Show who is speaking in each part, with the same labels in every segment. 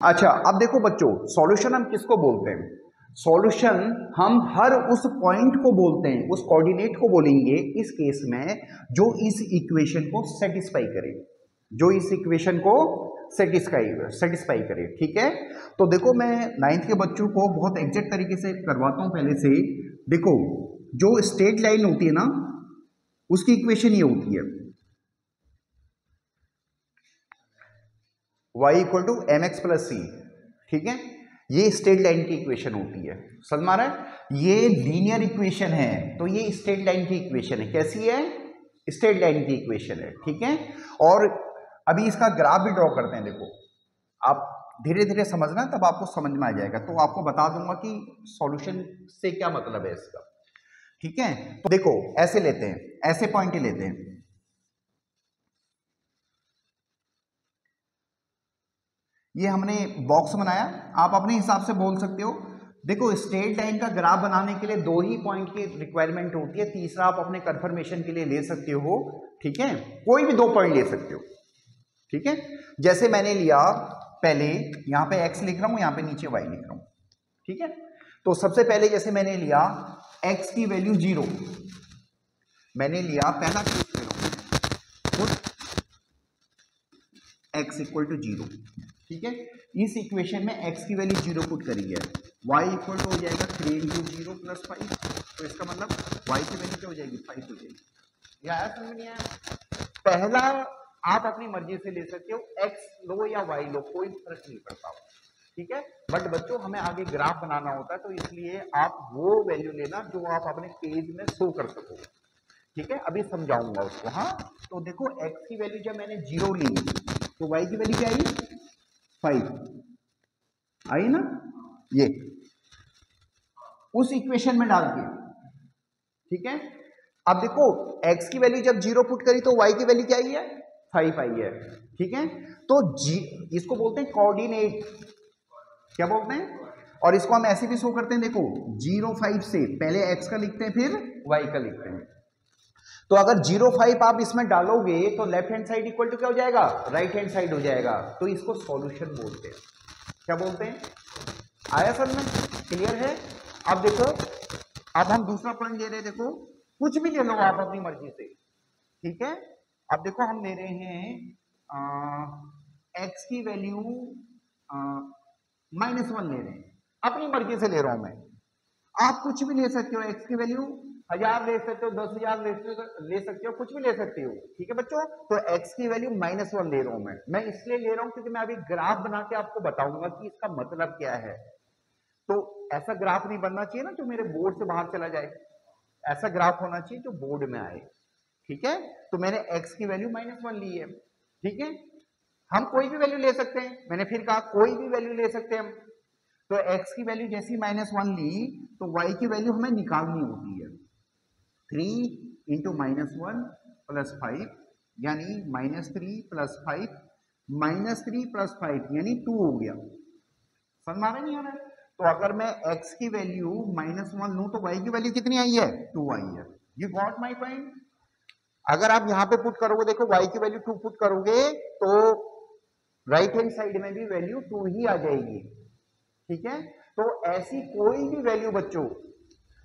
Speaker 1: अच्छा, अब देखो बच्चों, सॉल्यूशन हम किसको बोलते हैं? सॉल्यूशन हम हर उस पॉइंट को बोलते हैं, उस कोऑर्डिनेट को बोलेंगे इस केस में जो इस इक्वेशन को सेटिस्फाई करे, जो इस इक्वेशन को सेटिस्फाई करे। ठीक है, तो देखो मैं 9th के बच्चों को बहुत एग्जैक्ट तरीके से करवाता हूं पहले से। देखो, जो स्ट्रेट लाइन होती है ना, उसकी इक्वेशन ये होती है y equal to m x plus c. ठीक है, ये स्ट्रेट लाइन की इक्वेशन होती है, समझ में आ रहा है? ये लीनियर इक्वेशन है, तो ये स्ट्रेट लाइन की इक्वेशन है। कैसी है? स्ट्रेट लाइन की इक्वेशन है। ठीक है, और अभी इसका ग्राफ भी ड्रॉ करते हैं। देखो, आप धीरे धीरे समझना, तब आपको समझ में आ जाएगा, तो आपको बता दूंगा कि सॉल्यूशन से क्या मतलब है इसका। ठीक है, तो देखो ऐसे लेते हैं, ऐसे पॉइंट ही लेते हैं। ये हमने बॉक्स बनाया, आप अपने हिसाब से बोल सकते हो। देखो, स्ट्रेट लाइन का ग्राफ बनाने के लिए 2 ही पॉइंट की रिक्वायरमेंट होती है, तीसरा आप अपने कंफर्मेशन के लिए ले सकते हो। ठीक है, कोई भी 2 पॉइंट ले सकते हो। ठीक है, जैसे मैंने लिया, पहले यहां पे x लिख रहा हूं, यहां पे नीचे y लिख रहा हूं। ठीक है, तो सबसे पहले जैसे मैंने लिया x की वैल्यू 0, मैंने लिया पहला केस ले रहा हूं, x इक्वल टू 0। ठीक है, इस इक्वेशन में x की वैल्यू 0 पुट करी है, y इक्वल टू हो जाएगा 3 इंटू 0 प्लस 5। तो इसका मतलब y की वैल्यू क्या हो जाएगी? 5 हो जाएगी। या समझ में नहीं आया? पहला आप अपनी मर्जी से ले सकते हो, x लो या y लो, कोई फर्क नहीं पड़ता। ठीक है, बट बच्चों हमें आगे ग्राफ बनाना होता है, तो इसलिए आप वो वैल्यू लेना जो आप अपने पेज में शो कर सको। ठीक है, अभी समझाऊंगा उसको। हाँ, तो देखो x की वैल्यू जब मैंने 0 ली, तो y की वैल्यू क्या आई? 5 आई ना, ये उस इक्वेशन में डाल के। ठीक है, अब देखो x की वैल्यू जब 0 पुट करी तो y की वैल्यू क्या आई है? 5 आई है। ठीक है, तो इसको बोलते हैं कोऑर्डिनेट। क्या बोलते हैं? और इसको हम ऐसे भी शो करते हैं, देखो 0 5 से पहले x का लिखते हैं, फिर y का लिखते हैं। तो अगर 0 5 आप इसमें डालोगे तो left hand side equal to क्या हो जाएगा? राइट हैंड साइड हो जाएगा। तो इसको सॉल्यूशन बोलते हैं। क्या बोलते हैं? आया समझ में? क्लियर है? अब देखो, अब हम दूसरा पॉइंट ले रहे हैं। देखो, कुछ भी ले लो आप अपनी मर्जी से। ठीक है, अब देखो हम ले रहे हैं x की वैल्यू -1 ले रहे हैं, अपनी मर्जी से ले रहा हूं मैं। आप कुछ भी ले सकते हो, x की वैल्यू 1000 ले सकते हो, 10,000 ले सकते हो, कुछ भी ले सकते हो। ठीक है बच्चों, तो x की वैल्यू -1 ले रहा हूं मैं इसलिए ले रहा हूं क्योंकि मैं अभी ग्राफ बना के आपको बताऊंगा कि इसका मतलब क्या है। तो ऐसा ग्राफ नहीं बनना चाहिए ना जो मेरे बोर्ड से बाहर चला जाए, ऐसा ग्राफ होना चाहिए जो बोर्ड में आए। ठीक है, तो मैंने x की वैल्यू -1 ली है। ठीक है, हम कोई भी वैल्यू ले सकते हैं, मैंने फिर कहा कोई भी वैल्यू ले सकते हैं हम। तो x की वैल्यू जैसी -1 ली, तो y की वैल्यू हमें निकालनी होती है। 3 इंटू -1 प्लस 5 यानी -3 प्लस 5, -3 प्लस 5 यानी 2 हो गया। समझ में आ रहा है नहीं आ रहा है? तो अगर मैं x की वैल्यू -1 लूं तो y की वैल्यू कितनी आई है? 2 आई है। You got my point? अगर आप यहां पे पुट करोगे, देखो y की वैल्यू 2 पुट करोगे तो राइट हैंड साइड में भी वैल्यू 2 ही आ जाएगी। ठीक है, तो ऐसी कोई भी वैल्यू बच्चों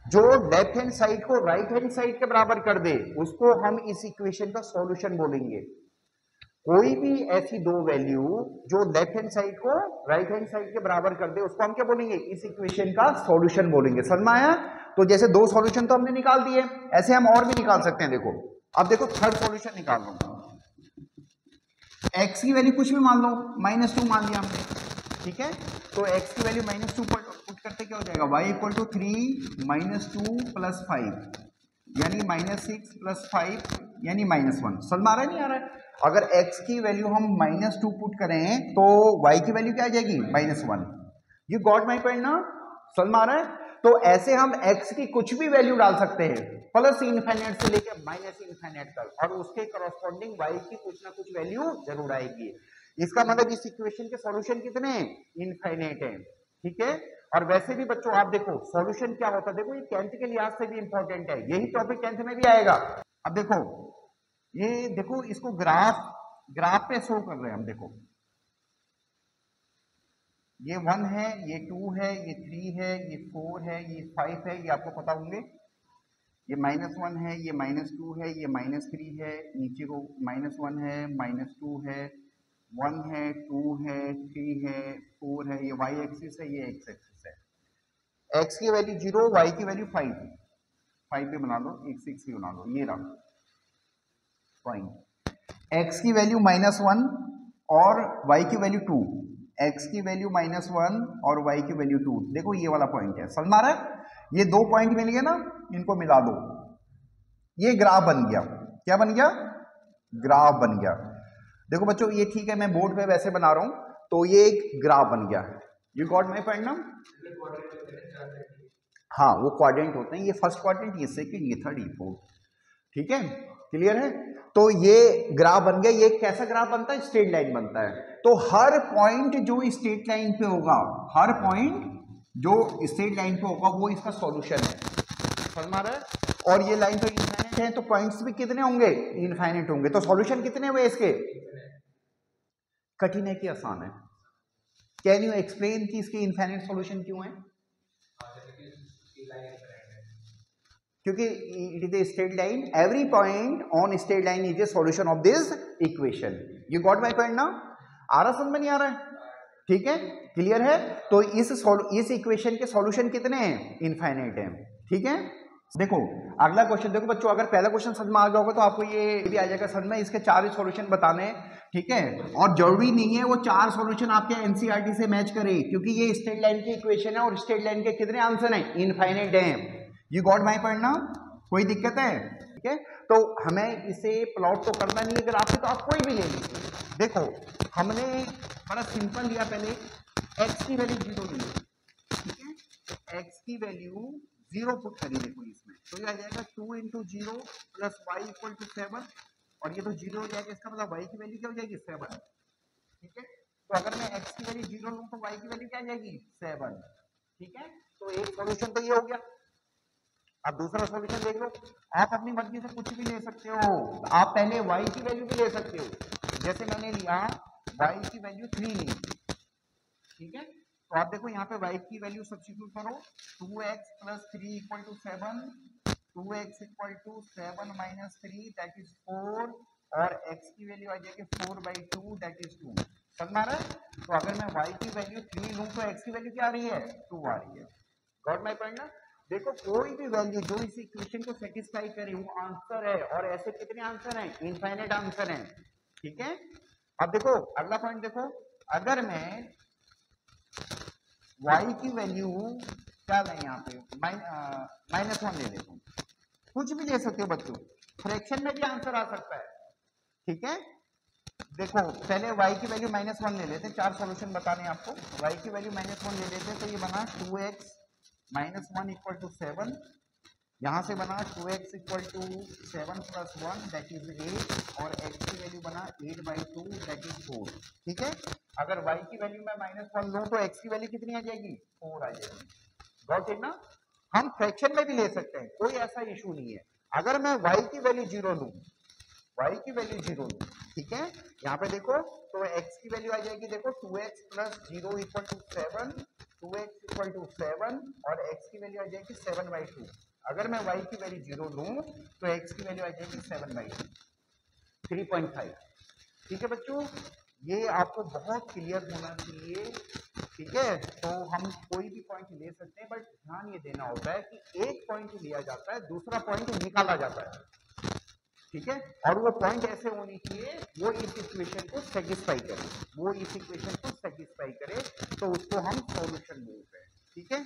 Speaker 1: जो लेफ्ट हैंड साइड को राइट हैंड साइड के बराबर कर दे, उसको हम इस इक्वेशन का सॉल्यूशन बोलेंगे। कोई भी ऐसी 2 वैल्यू जो लेफ्ट हैंड साइड को राइट हैंड साइड के बराबर कर दे, उसको हम क्या बोलेंगे? इस इक्वेशन का सॉल्यूशन बोलेंगे। समझ में आया? तो जैसे 2 सॉल्यूशन तो हमने निकाल दिए, ऐसे हम और भी निकाल सकते हैं। देखो, अब देखो थर्ड सॉल्यूशन निकाल लो। x की वैल्यू कुछ भी मान लो, -2 मान लिया हमने। ठीक है, तो x की वैल्यू -2 पुट करते क्या हो जाएगा? y इक्वल टू 3 -2 प्लस 5 यानी -6 प्लस 5 यानी -1। समझ में आ रहा है नहीं आ रहा है? अगर x की वैल्यू हम -2 पुट करें तो y की वैल्यू क्या आ जाएगी? -1। यू गॉट माई पॉइंट ना? समझ में आ रहा है? तो ऐसे हम x की कुछ भी वैल्यू डाल सकते हैं, प्लस इनफाइनाइट से लेकर माइनस इनफाइनाइट तक, और उसके करस्पॉन्डिंग y की कुछ ना कुछ वैल्यू जरूर आएगी। इसका मतलब इस इक्वेशन के सॉल्यूशन कितने हैं? इनफाइनाइट है। ठीक है, और वैसे भी बच्चों आप देखो सॉल्यूशन क्या होता है, देखो ये 10th के लिहाज से भी इंपॉर्टेंट है, यही टॉपिक 10th में भी आएगा। अब देखो, ये देखो इसको ग्राफ पे शो कर रहे हैं हम। देखो ये 1 है, ये 2 है, ये 3 है, ये 4 है, ये 5 है, ये आपको पता होंगे। ये -1 है, ये -2 है, ये -3 है, नीचे को -1 है, -2 है, 1 है, 2 है, 3 है, 4 है, ये y एक्सिस है, ये x एक्सिस है। x की वैल्यू 0, y की वैल्यू 5, 5 पे बना लो, एक 6 भी बना लो, ये रहा पॉइंट। x की वैल्यू -1 और y की वैल्यू 2, x की वैल्यू -1 और y की वैल्यू 2, देखो ये वाला पॉइंट है, समझ में आ रहा है? ये दो पॉइंट मिल गए ना, इनको मिला दो, ये ग्राफ बन गया। क्या बन गया? ग्राफ बन गया। देखो बच्चों ये ठीक है, मैं बोर्ड पे वैसे बना रहा हूं, तो ये एक ग्राफ बन गया। You got my point now? हाँ, वो क्वाड्रेंट होते हैं, ये फर्स्ट क्वाड्रेंट, ये सेकंड, ये थर्ड, ये फोर्थ। ठीक है, क्लियर है? तो ये ग्राफ बन गया। ये कैसा ग्राफ बनता है? स्ट्रेट लाइन बनता है। तो हर पॉइंट जो स्ट्रेट लाइन पे होगा, हर पॉइंट जो स्ट्रेट लाइन पे होगा वो इसका सॉल्यूशन है, समझ में आ रहा है? और ये लाइन तो इनफाइनाइट है, तो पॉइंट्स भी कितने होंगे? इनफाइनाइट होंगे। तो सॉल्यूशन कितने हुए इसके? कठिन है कि आसान है? कैन यू एक्सप्लेन कि इसके इनफाइनाइट सॉल्यूशन क्यों है? क्योंकि it is a straight line, every point on straight line is a solution of this equation. You got my point now? आ रहा, समझ में नहीं आ रहा है? ठीक है, क्लियर है? तो इस इक्वेशन के सॉल्यूशन कितने हैं? इनफाइनाइट हैं। ठीक है, देखो अगला क्वेश्चन देखो बच्चों, अगर पहला क्वेश्चन समझ में आ गया होगा तो आपको ये भी आ जाएगा समझ में। इसके 4 सॉल्यूशन बताने हैं, ठीक है? और जरूरी नहीं है वो 4 सॉल्यूशन आपके एनसीईआरटी से मैच करे, क्योंकि ये स्ट्रेट लाइन की इक्वेशन है और स्ट्रेट लाइन के कितने आंसर हैं? इनफाइनाइट हैं। You got my point now? कोई दिक्कत है? ठीक है, तो हमें इसे प्लॉट तो करना नहीं है, अगर आपसे तो आप कोई भी ले लीजिए। देखो हमने बड़ा सिंपल लिया, पहले x की वैल्यू 0 ली, ठीक है? x की वैल्यू 0 पुट करी, देखो इसमें तो ये आ जाएगा 2 into 0 plus y equal to 7, और ये तो 0 हो जाएगा, इसका मतलब y की वैल्यू क्या हो जाएगी? 7। ठीक है, तो अगर मैं x की वैल्यू 0 लूं तो y की वैल्यू क्या आ जाएगी? 7। ठीक है, तो एक सॉल्यूशन तो ये हो गया। अब दूसरा सॉल्यूशन देख लो, आप अपनी मर्जी से कुछ भी ले सकते हो। आप पहले y की वैल्यू भी ले सकते हो, जैसे मैंने लिया y की वैल्यू 3 ली, ठीक है? तो आप देखो यहाँ पे y की वैल्यू सब्स्टिट्यूट करो, 2x plus 3 equal to 7, 2x equal to 7 minus 3 that is 4, और x की वैल्यू आ जाएगी 4/2 दैट इज 2। समझ में आ रहा है? तो अगर मैं y की वैल्यू 3 लूं तो x की वैल्यू क्या आ रही है? 2 आ रही है। गॉट माय पॉइंट ना? देखो कोई भी वैल्यू जो इस इक्वेशन को सेटिस्फाई करे वो आंसर है, और ऐसे कितने आंसर हैं? इनफाइनाइट आंसर हैं। ठीक है, अब देखो अगला पॉइंट देखो, अगर मैं y की वैल्यू क्या लें यहाँ पे, -1 ले लेता हूँ, कुछ भी ले सकते हो बच्चों, फ्रैक्शन में भी आंसर आ सकता है। ठीक है, देखो पहले y की वैल्यू -1 ले लेते हैं, 4 सॉल्यूशन बताने हैं आपको। y की वैल्यू -1 ले लेते हैं, तो ये बना 2x -1 इक्वल टू 7, यहां से बना 2x equal to 7 plus 1 that is 8, और x की वैल्यू बना 8/2 दैट इज 4। ठीक है, अगर y की वैल्यू मैं -1 लूं तो x की वैल्यू कितनी आ जाएगी? 4 आ जाएगी। गॉट इट ना? हम फ्रैक्शन में भी ले सकते हैं, कोई ऐसा इशू नहीं है। अगर मैं y की वैल्यू 0 लूं, y की वैल्यू 0 लूं, ठीक है, यहाँ पे देखो तो x की वैल्यू आ जाएगी, देखो 2x plus 0 equal to 7, 2x equal to 7, और x की वैल्यू आ जाएगी 7/2। अगर मैं y की वैल्यू 0 लूं तो x की वैल्यू आ जाएगी 7/2, 3.5। ठीक है बच्चों, ये आपको बहुत क्लियर होना चाहिए। ठीक है, तो हम कोई भी पॉइंट ले सकते हैं, बट ध्यान ये देना होता है कि एक पॉइंट लिया जाता है, दूसरा पॉइंट निकाला जाता है। ठीक है, और वो पॉइंट ऐसे होने चाहिए वो इस इक्वेशन को सेटिस्फाई करे, वो इस इक्वेशन को सेटिस्फाई करे, तो उसको हम सॉल्यूशन बोलते हैं। ठीक है,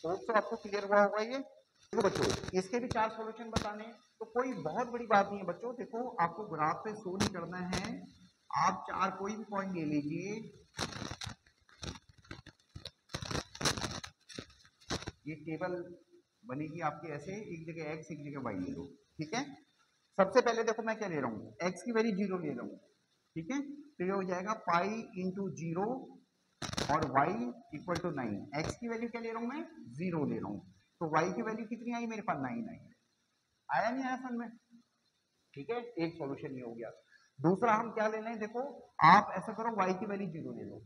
Speaker 1: तो आपको क्लियर हुआ होगा ये। देखो बच्चों इसके भी 4 सॉल्यूशन बताने हैं, तो कोई बहुत बड़ी बात नहीं है बच्चों। देखो आपको ग्राफ पे शो नहीं करना है, आप 4 कोई भी पॉइंट ले लीजिए, ये टेबल बनेगी आपके ऐसे, एक जगह x एक जगह y ले लो। ठीक है, सबसे पहले देखो मैं क्या ले रहा हूँ, x की वैल्यू 0 ले रहा हूँ। ठीक है, तो ये हो जाएगा पाई इंटू 0 और y इक्वल टू 9। x की वैल्यू क्या ले रहा हूँ मैं? 0 ले रहा हूँ, तो y की वैल्यू कितनी आई मेरे पास? 9 आई। आया नहीं आया समझ में? ठीक है, एक सॉल्यूशन ये हो गया। दूसरा हम क्या ले लें, देखो आप ऐसा करो y की वैल्यू 0 ले लो।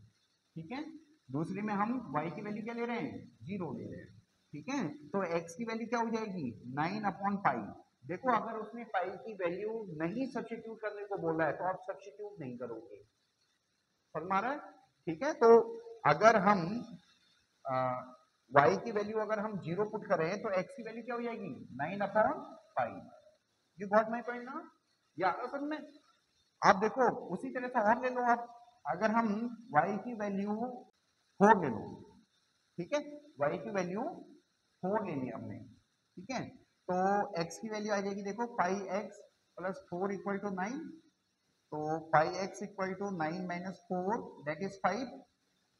Speaker 1: ठीक है, दूसरे में हम y की वैल्यू क्या ले रहे हैं, 0 ले रहे हैं, ठीक है। तो x की वैल्यू क्या हो जाएगी, 9/पाई। देखो अगर उसने पाई की वैल्यू नहीं सब्स्टिट्यूट करने को बोला है तो आप सब्स्टिट्यूट नहीं करोगे, समझ आ रहा है, ठीक है। तो अगर हम y की वैल्यू अगर हम 0 पुट करें तो x की वैल्यू क्या हो जाएगी, 9/पाई। यू गॉट माई पॉइंट ना, या समझ में। आप देखो उसी तरह से और ले लो आप, अगर हम y की वैल्यू 4 ले लो, ठीक है, y की वैल्यू 4 ले ली हमने, ठीक है। तो x की वैल्यू आ जाएगी देखो, pi x plus 4 equal to 9, तो pi x equal to 9 minus 4 that is 5,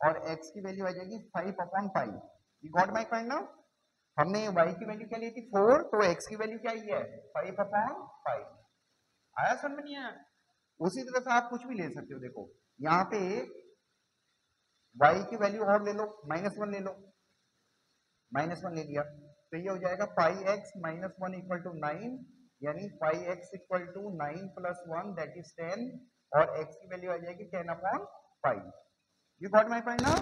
Speaker 1: और x की वैल्यू आ जाएगी 5/पाई। यू गॉट माई पॉइंट ना। हमने y की वैल्यू क्या ली थी 4, तो x की वैल्यू क्या आई है 5/पाई। आया समझ में नहीं आया। उसी तरह से आप कुछ भी ले सकते हो, देखो यहाँ पे y की वैल्यू और ले लो, -1 ले लो, -1 ले लिया तो ये हो जाएगा pi x minus 1 equal to 9, यानी pi x equal to 9 plus 1 that is 10, और x की वैल्यू आ जाएगी 10/पाई। यू गॉट माई पॉइंट ना।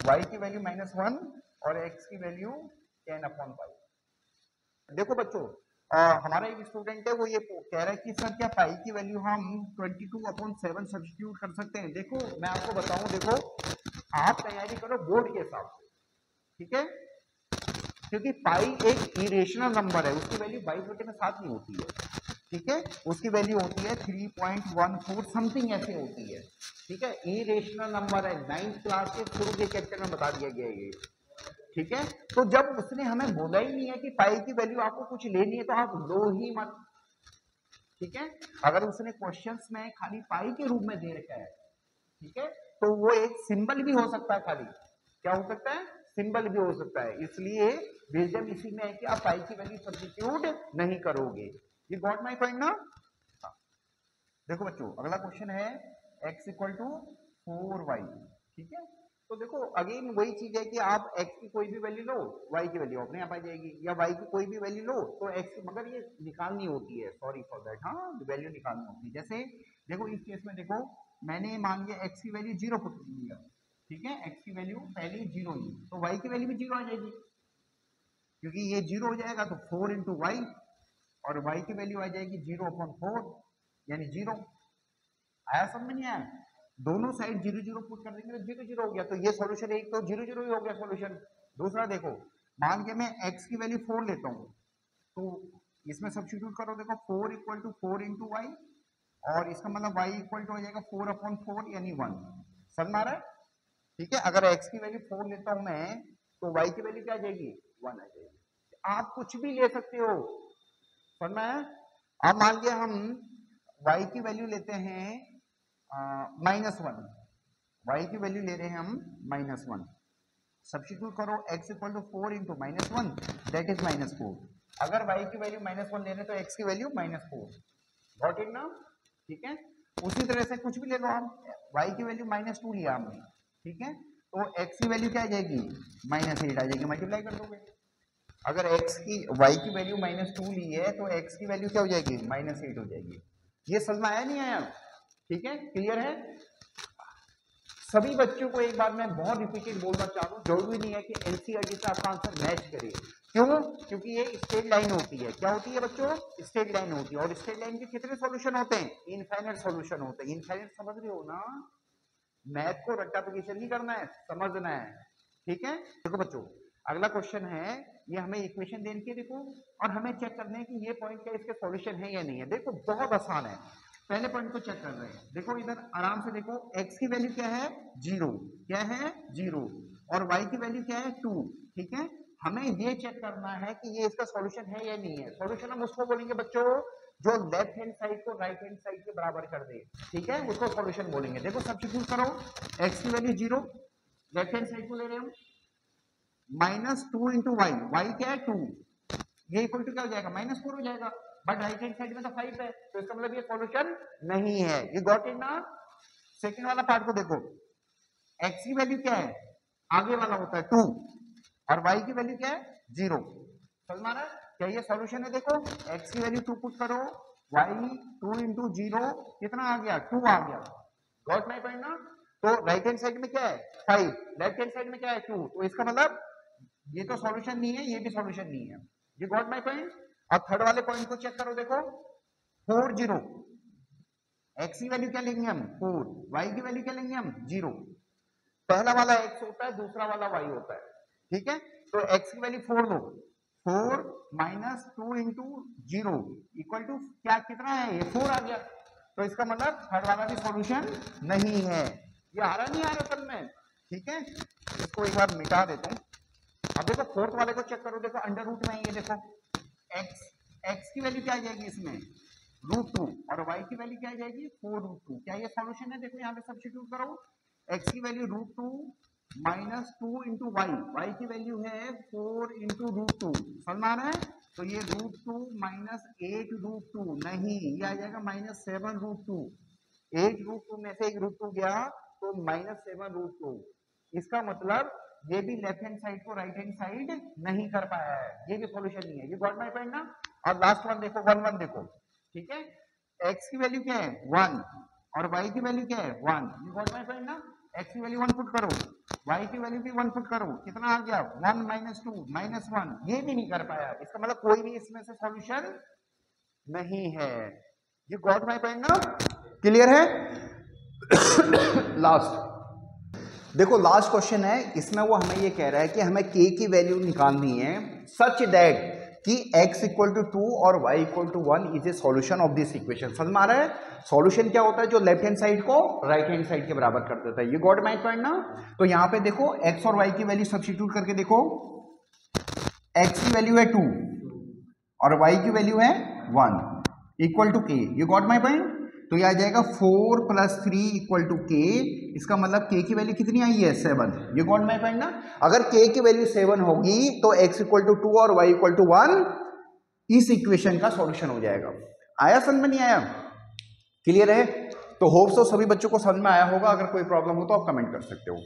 Speaker 1: y की वैल्यू -1 और x की वैल्यू 10/पाई। देखो बच्चों, हमारा एक स्टूडेंट है, वो ये कह रहा है कि सर क्या पाई की वैल्यू हम 22/7 सब्स्टिट्यूट कर सकते हैं। देखो मैं आपको बताऊं, देखो आप तैयारी करो बोर्ड के हिसाब से, ठीक है, क्योंकि पाई एक इरेशनल नंबर है, उसकी वैल्यू 22/7 नहीं होती है, ठीक है, उसकी वैल्यू होती है 3.14 समथिंग ऐसे होती है, ठीक है, इरेशनल नंबर है, 9th क्लास के शुरू के चैप्टर में बता दिया गया है ये, ठीक है। तो जब उसने हमें बोला ही नहीं है कि पाई की वैल्यू आपको कुछ लेनी है तो आप लो ही मत, ठीक है। अगर उसने क्वेश्चंस में खाली पाई के रूप में दे रखा है, ठीक है, तो वो एक सिंबल भी हो सकता है, खाली क्या हो सकता है, सिंबल भी हो सकता है, इसलिए विजडम इसी में है कि आप पाई की वैल्यू सब्स्टिट्यूट नहीं करोगे। ये गॉट माई पॉइंट ना। देखो बच्चों अगला क्वेश्चन है x इक्वल टू 4y, ठीक है। तो देखो अगेन वही चीज है कि आप x की कोई भी वैल्यू लो, y की वैल्यू अपने आप आ जाएगी, या y की कोई भी वैल्यू लो तो x की, मगर ये निकालनी होती है, सॉरी फॉर दैट, हाँ वैल्यू निकालनी होती है। जैसे देखो इस केस में देखो मैंने मान लिया x की वैल्यू 0 पुट लिया, ठीक है, x की वैल्यू पहले 0 ली, तो y की वैल्यू भी 0 आ जाएगी, क्योंकि ये 0 हो जाएगा तो 4 इंटू वाई, और y की वैल्यू आ जाएगी 0/4 यानी 0। आया समझ में नहीं आया। दोनों साइड 0 पुट कर देंगे तो 0 हो गया, तो ये सॉल्यूशन एक तो 0 ही हो गया सॉल्यूशन। दूसरा देखो मान के मैं x की वैल्यू 4 लेता हूँ, तो इसमें सब्स्टिट्यूट करो, देखो 4 इक्वल टू 4 इंटू वाई, और इसका मतलब y इक्वल टू हो जाएगा 4/4 यानी 1। समझ में आ रहा है, ठीक है। अगर x की वैल्यू 4 लेता हूं मैं तो y की वैल्यू क्या आ जाएगी 1 आ जाएगी। आप कुछ भी ले सकते हो, समझ में आया। अब मान लिया हम y की वैल्यू लेते हैं -1, y की वैल्यू ले रहे हैं हम -1, सब्स्टिट्यूट करो x equal to 4 into -1 that is -4। अगर y की वैल्यू -1 ले रहे हैं तो x की वैल्यू -4, गॉट इट ना, ठीक है। उसी तरह से कुछ भी ले लो आप, y की वैल्यू -2 लिया हमने, ठीक है, तो x की वैल्यू क्या आ जाएगी -8 आ जाएगी, मल्टीप्लाई कर दोगे। अगर x की y की वैल्यू -2 ली है तो x की वैल्यू क्या हो जाएगी -8 हो जाएगी। ये समझ में आया नहीं आया, ठीक है, क्लियर है। सभी बच्चों को एक बार मैं बहुत रिपीटेड बोलना चाह रहा हूँ, जरूरी नहीं है कि एनसीईआरटी से आपका आंसर मैच करे, क्यों, क्योंकि ये स्ट्रेट लाइन होती है। क्या होती है बच्चों, स्ट्रेट लाइन होती है, और स्ट्रेट लाइन के कितने सॉल्यूशन होते हैं, इनफाइनाइट सॉल्यूशन होते हैं। इनफाइनाइट समझ रहे हो ना, मैथ को रट्टाफिकेशन नहीं करना है, समझना है, ठीक है। देखो बच्चों अगला क्वेश्चन है, ये हमें इक्वेशन देने की, देखो, और हमें चेक करना है कि ये पॉइंट क्या इसके सॉल्यूशन है या नहीं है। देखो बहुत आसान है, पहले पॉइंट को चेक कर रहे हैं, देखो इधर आराम से देखो, x की वैल्यू क्या है 0, क्या है 0, और y की वैल्यू क्या है 2, ठीक है। हमें ये चेक करना है कि ये इसका सॉल्यूशन है या नहीं है। सॉल्यूशन हम उसको बोलेंगे बच्चों जो लेफ्ट हैंड साइड को राइट हैंड साइड के बराबर कर दे, ठीक है, उसको सॉल्यूशन बोलेंगे। देखो सब्स्टिट्यूट करो, x की वैल्यू 0, लेफ्ट हैंड साइड को ले रहे हम -2 इंटू वाई, वाई क्या है 2, ये इक्वल टू क्या हो जाएगा -4 हो जाएगा, बट राइट हैंड साइड में तो 5 है, तो इसका मतलब ये सॉल्यूशन नहीं है। ये गॉट इट ना। सेकंड वाला पार्ट को देखो, x की वैल्यू क्या है, आगे वाला होता है 2, और y की वैल्यू क्या है 0। समझ में आ रहा है, क्या ये सॉल्यूशन है। देखो x की वैल्यू 2 पुट करो, y 2 इंटू 0 कितना आ गया 2 आ गया, गॉट माई पॉइंट ना। तो राइट हैंड साइड में क्या है 5, लेफ्ट हैंड साइड में क्या है 2, तो इसका मतलब ये तो सॉल्यूशन नहीं है, ये भी सॉल्यूशन नहीं है। ये गॉट माय पॉइंट। अब थर्ड वाले पॉइंट को चेक करो, देखो 4 0, x की वैल्यू क्या लेंगे हम 4, y की वैल्यू क्या लेंगे हम 0। पहला वाला x होता है, दूसरा वाला y होता है, ठीक है। तो x की वैल्यू 4 लो, 4 माइनस 2 इंटू 0 इक्वल टू क्या, कितना है ये 4 आ गया। तो इसका मतलब थर्ड वाला भी सॉल्यूशन नहीं है। ये आ रहा नहीं आ रहा सब में, ठीक है। इसको एक बार मिटा देता हूं। अब देखो फोर्थ वाले को चेक करो, देखो अंडर रूट में ये देखो x की वैल्यू क्या आ जाएगी इसमें √2 और y की वैल्यू क्या आ जाएगी 4√2। क्या ये सॉल्यूशन है? देखो यहाँ पे सब्स्टिट्यूट करो, x की वैल्यू √2 माइनस 2 इंटू y की वैल्यू है 4 इंटू √2, समझ में आ रहा है। तो ये √2 माइनस 8√2 नहीं, ये आ जाएगा माइनस 7√2। 8√2 में से एक √2 गया तो माइनस 7√2। इसका मतलब ये भी लेफ्ट हैंड साइड को राइट हैंड साइड नहीं कर पाया है, ये भी सॉल्यूशन नहीं है। ये गॉट माय पॉइंट ना। और लास्ट वन देखो 1 1 देखो, ठीक है। x की वैल्यू क्या है 1 और y की वैल्यू क्या है 1, ये गॉट माय पॉइंट ना। x की वैल्यू 1 पुट करो, y की वैल्यू भी 1 पुट करो, कितना आ गया 1 माइनस 2 माइनस 1, ये भी नहीं कर पाया। इसका मतलब कोई भी इसमें से सॉल्यूशन नहीं है। ये गॉट माय पॉइंट ना, क्लियर है। लास्ट देखो, लास्ट क्वेश्चन है, इसमें वो हमें ये कह रहा है कि हमें k की वैल्यू निकालनी है सच दैट कि x इक्वल टू 2 और y equal to 1 is a solution of this equation. समझ में आ रहा है? सॉल्यूशन क्या होता है? जो लेफ्ट हैंड साइड को राइट हैंड साइड के बराबर कर देता है। ये गॉट माय पॉइंट ना। तो यहाँ पे देखो x और y की वैल्यू सब्स्टिट्यूट करके देखो, x की वैल्यू है 2 और y की वैल्यू है 1 इक्वल टू k। ये गॉट माय पॉइंट। तो ये आ जाएगा 4 + 3 इक्वल टू k। इसका मतलब k की वैल्यू कितनी आई है 7। ये गॉट माय पॉइंट ना। अगर k की वैल्यू 7 होगी तो x इक्वल टू 2 और y इक्वल टू 1 इस इक्वेशन का सॉल्यूशन हो जाएगा। आया समझ में? नहीं आया? क्लियर है? तो होप सो सभी बच्चों को समझ में आया होगा। अगर कोई प्रॉब्लम हो तो आप कमेंट कर सकते हो।